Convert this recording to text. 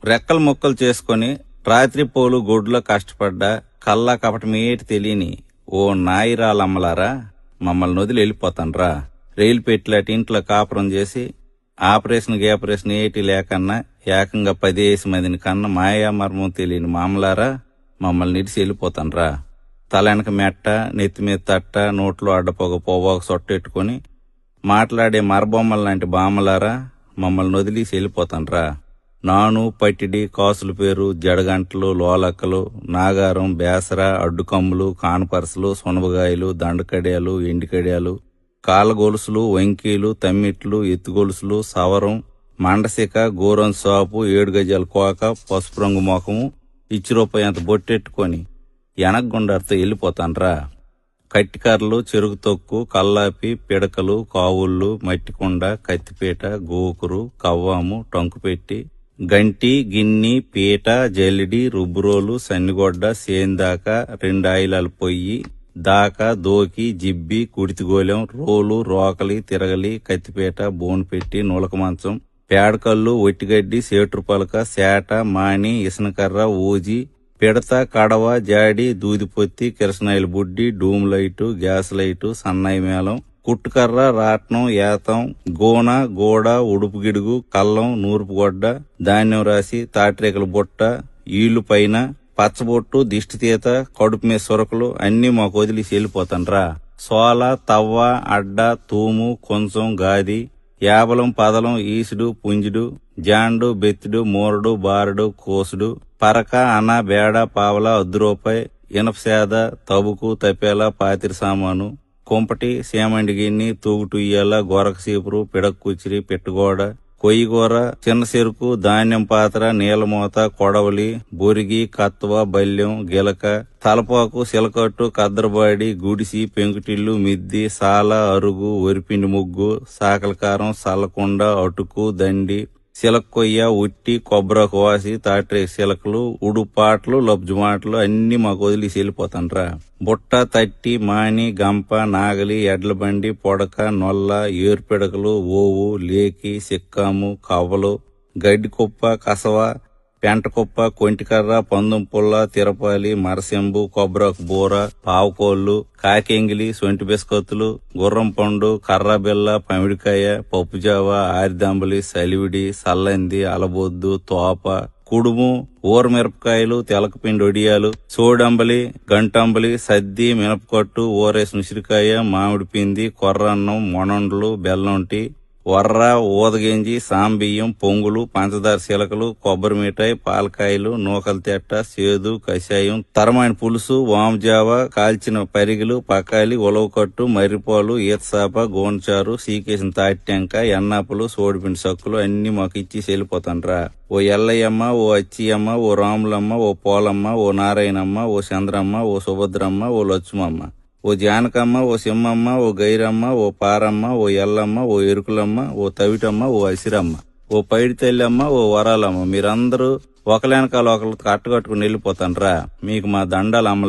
రెక్కలు ముక్కలు చేసుకుని రాత్రిపోలు గొడ్లో కష్టపడ్డా కల్లా కపటమేటి తెలియని ఓ నాయిరాలమ్మలారా, మమ్మల్ని వదిలి వెళ్ళిపోతాన్రా. రైలు పెట్టిలాటి ఇంట్లో కాపురం చేసి ఆపరేషన్ ఏటి లేకన్నా ఏకంగా 10 మందిని కన్నా మాయా మర్మం తెలియని మామలారా, మమ్మల్ని నిడిసి వెళ్ళిపోతాన్రా. తలెనక మెట్ట, నెత్తిమీద తట్ట, నోట్లో అడ్డపోగ పోవాక సొట్టెట్టుకుని మాట్లాడే మరబొమ్మల లాంటి బామ్మలారా, మమ్మల్ని వదిలేసి వెళ్ళిపోతాన్రా. నాను, పట్టిడి, కాసుల పేరు, జడగంటలు, లోలక్కలు, నాగారం, బేసర, అడ్డుకమ్ములు, కానపరసలు, సునబగాయలు, దండకడియాలు, ఎండికడియాలు, కాళ్ళగొలుసులు, వంకీలు, తమ్మిట్లు, ఎత్తుగొలుసులు, సవరం, మండసిక, గోరం సాపు, 7 గజాల కోక, పసుపు రంగు ముఖము, రూపాయి అంత బొట్టెట్టుకొని ఎనగొండతో వెళ్ళిపోతాన్రా. కట్టికర్రలు, చెరుకు తొక్కు, కల్లాపి, పిడకలు, కావుళ్ళు, మట్టికొండ, కత్తిపీట, గోకురు, కవ్వాము, టంకుపెట్టి, గంటి, గిన్ని, పీట, జల్లిడి, రుబ్బురోలు, సన్నిగొడ్డ, సేందాక, 2 ఆయిలాల పొయ్యి, దాకా, దోకి, జిబ్బి, కుడితిగోలెం, రోలు, రోకలి, తిరగలి, కత్తిపీట, బోన్పెట్టి, నులక మంచం, పేడకల్లు, ఒట్టిగడ్డి, సేట్రు పలక, సేట, మాని, ఇసనకర్ర, ఊజి, పిడత, కడవ, జాడి, దూదిపొత్తి, కిరసనాయిల బుడ్డి, డూమ్ లైటు, గ్యాస్ లైటు, సన్నాయి మేళం, కుట్టుకర్ర, రాట్నం, ఏతం, గోన, గోడ, ఉడుపు గిడుగు, కల్లం, నూర్పుగొడ్డ, ధాన్యం రాసి, తాటిరేకల బుట్ట, ఈళ్లు పైన, పచ్చబొట్టు, దిష్టితీత, కడుపు మీద సొరకలు అన్నీ మాకు వదిలేసి వెళ్ళిపోతాన్రా. సోల, తవ్వ, అడ్డ, తూము, కొంచెం, గాది, యాబలం, పదలం, ఈసుడు, పుంజుడు, జాండు, బెత్తుడు, మూరడు, బారడు, కోసుడు, పరక, అన, బేడ, పావల, రూపాయి, ఇనపసేద, తబుకు, తపేల, పాతిరి సామాను, కుంపటి, సేమండి గిన్ని, తూగుటుయ్యాల, గొరక సీపురు, పిడక కుచిరి, పిట్టగోడ, కొయ్యగూర, చిన్న చెరుకు, ధాన్యం పాత్ర, నీలమూత, కొడవలి, బొరిగి, కత్వ, బల్యం, గిలక, తలపాకు, సిలకట్టు, కద్దరబాడి, గుడిసి, పెంకుటిల్లు, మిద్ది, సాల, అరుగు, వరిపిండి ముగ్గు, సాకలకారం, సల్లకుండ, అటుకు, దండి, సిలకొయ్య, ఉట్టి, కొబ్బరాకు వాసి, తాటిరేక సిలకలు, ఉడుపాట్లు, లబ్జుమాటలు అన్ని మాకు వదిలేసి వెళ్ళిపోతాన్రా. బుట్ట, తట్టి, మాని, గంప, నాగలి, ఎడ్లబండి, పొడక, నొల్ల, ఏరుపిడకలు, ఓవు, లేకి, సిక్కాము, కవ్వలు, గడ్డి కుప్ప, కసవ, పెంటకుప్ప, కొంటికర్ర, పందం పుల్ల, తిరపాలి, మరసెంబు, కొబ్బరాకు బూర, పావుకోళ్లు, కాకెంగిలి, సొంటి బిస్కత్తులు, గుర్రం పండు, కర్రబిల్ల, పమిడికాయ, పప్పుజావ, ఆరిదంబలి, సలివిడి, సల్లంది, అలబొద్దు, తోప, కుడుము, ఊరమిరపకాయలు, తెలకపిండి ఒడియాలు, సోడంబలి, గంటంబలి, సద్ది, మినపకట్టు, ఊరేసిన ఉసిరికాయ, మామిడి పిండి, కొర్రన్నం, మొనండ్లు, బెల్లంటి, వర్ర, ఊదగింజి, సాంబియ్యం, పొంగులు, పంచదార శిలకలు, కొబ్బరి మిఠాయి, పాలకాయలు, నూకల తెట్ట, సేదు, కషాయం, తరమైన పులుసు, వాముజావ, కాల్చిన పరిగిలు, పకాలి, ఉలవకట్టు, మర్రిపాలు, ఈతసాప, గోన్చారు, సీకేసిన తాటిటెంక, ఎన్నాపులు, సోడిపిండి సక్కులు అన్ని మాకు ఇచ్చి వెళ్ళిపోతాన్రా. ఓ ఎల్లయ్యమ్మ, ఓ అచ్చియమ్మ, ఓ రాములమ్మ, ఓ పోలమ్మ, ఓ నారాయణమ్మ, ఓ చంద్రమ్మ, ఓ సుభద్రమ్మ, ఓ లక్ష్మమ్మ, ఓ జానకమ్మ, ఓ సింహమ్మ, ఓ గైరమ్మ, ఓ పారమ్మ, ఓ ఎల్లమ్మ, ఓ ఎరుకులమ్మ, ఓ తవిటమ్మ, ఓ అసిరమ్మ, ఓ పైడి తల్లమ్మ, ఓ వరాలమ్మ, మీరందరూ ఒకలేనకాల ఒకరు కట్టకట్టుకుని వెళ్ళిపోతాన్రా. మీకు మా దండాలు అమ్మ.